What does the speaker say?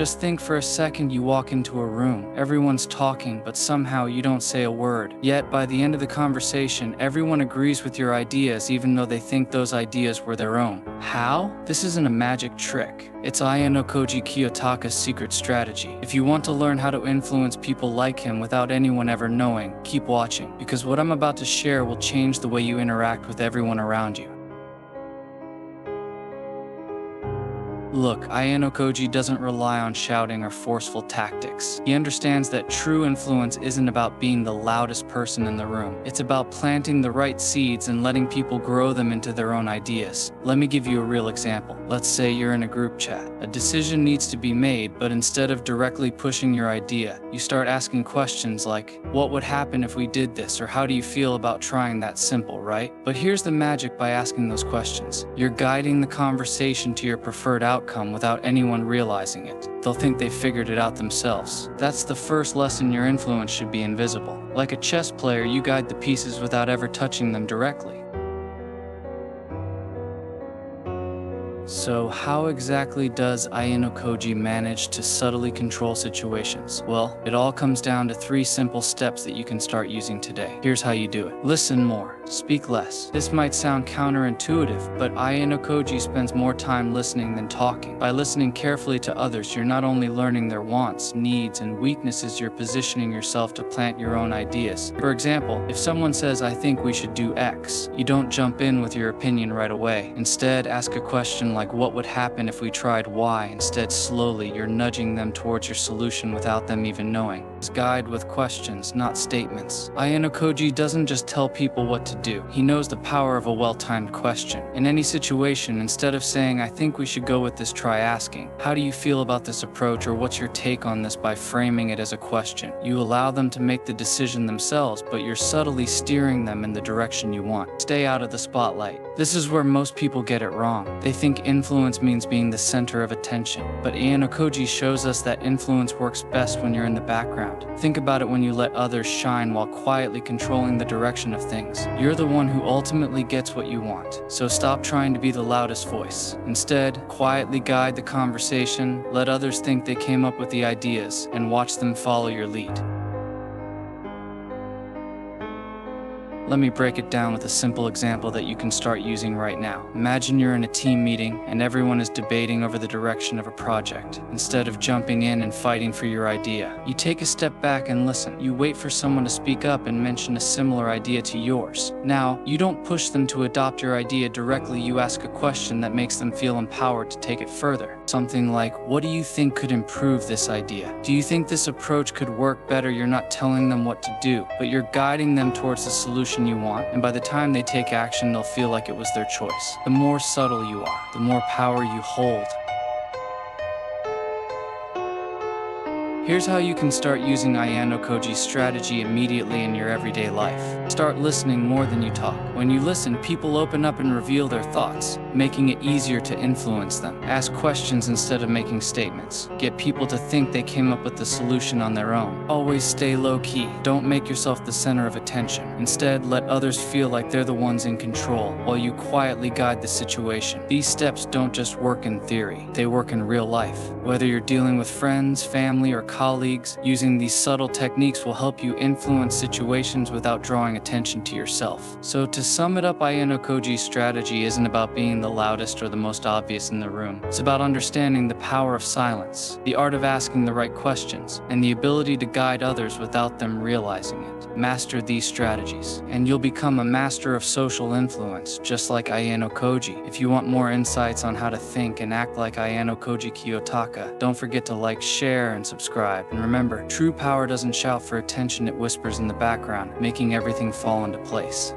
Just think for a second you walk into a room. Everyone's talking, but somehow you don't say a word. Yet, by the end of the conversation, everyone agrees with your ideas even though they think those ideas were their own. How? This isn't a magic trick. It's Ayanokoji Kiyotaka's secret strategy. If you want to learn how to influence people like him without anyone ever knowing, keep watching, because what I'm about to share will change the way you interact with everyone around you. Look, Ayanokoji doesn't rely on shouting or forceful tactics. He understands that true influence isn't about being the loudest person in the room. It's about planting the right seeds and letting people grow them into their own ideas. Let me give you a real example. Let's say you're in a group chat. A decision needs to be made, but instead of directly pushing your idea, you start asking questions like, what would happen if we did this? Or how do you feel about trying that? Simple, right? But here's the magic by asking those questions. You're guiding the conversation to your preferred outcome without anyone realizing it. They'll think they figured it out themselves. That's the first lesson. Your influence should be invisible. Like a chess player, you guide the pieces without ever touching them directly. So how exactly does Ayanokoji manage to subtly control situations? Well, it all comes down to 3 simple steps that you can start using today. Here's how you do it. Listen more, speak less. This might sound counterintuitive, but Ayanokoji spends more time listening than talking. By listening carefully to others, you're not only learning their wants, needs, and weaknesses, you're positioning yourself to plant your own ideas. For example, if someone says, I think we should do X, you don't jump in with your opinion right away. Instead, ask a question like, what would happen if we tried Y? Instead, slowly, you're nudging them towards your solution without them even knowing. Guide with questions, not statements. Ayanokoji doesn't just tell people what to do. He knows the power of a well-timed question. In any situation, instead of saying, I think we should go with this, try asking, how do you feel about this approach, or what's your take on this? By framing it as a question, you allow them to make the decision themselves, but you're subtly steering them in the direction you want. Stay out of the spotlight. This is where most people get it wrong. They think influence means being the center of attention, but Ayanokoji shows us that influence works best when you're in the background. Think about it: when you let others shine while quietly controlling the direction of things, you're the one who ultimately gets what you want. So stop trying to be the loudest voice. Instead, quietly guide the conversation, let others think they came up with the ideas, and watch them follow your lead. Let me break it down with a simple example that you can start using right now. Imagine you're in a team meeting and everyone is debating over the direction of a project. Instead of jumping in and fighting for your idea, you take a step back and listen. You wait for someone to speak up and mention a similar idea to yours. Now, you don't push them to adopt your idea directly. You ask a question that makes them feel empowered to take it further. Something like, what do you think could improve this idea? Do you think this approach could work better? You're not telling them what to do, but you're guiding them towards the solution you want, and by the time they take action, they'll feel like it was their choice. The more subtle you are, the more power you hold. Here's how you can start using Ayanokoji's strategy immediately in your everyday life. Start listening more than you talk. When you listen, people open up and reveal their thoughts, making it easier to influence them. Ask questions instead of making statements. Get people to think they came up with the solution on their own. Always stay low-key. Don't make yourself the center of attention. Instead, let others feel like they're the ones in control while you quietly guide the situation. These steps don't just work in theory, they work in real life. Whether you're dealing with friends, family, or colleagues, using these subtle techniques will help you influence situations without drawing attention to yourself. So to sum it up, Ayanokoji's strategy isn't about being the loudest or the most obvious in the room. It's about understanding the power of silence, the art of asking the right questions, and the ability to guide others without them realizing it. Master these strategies, and you'll become a master of social influence, just like Ayanokoji. If you want more insights on how to think and act like Ayanokoji Kiyotaka, don't forget to like, share, and subscribe. And remember, true power doesn't shout for attention, it whispers in the background, making everything fall into place.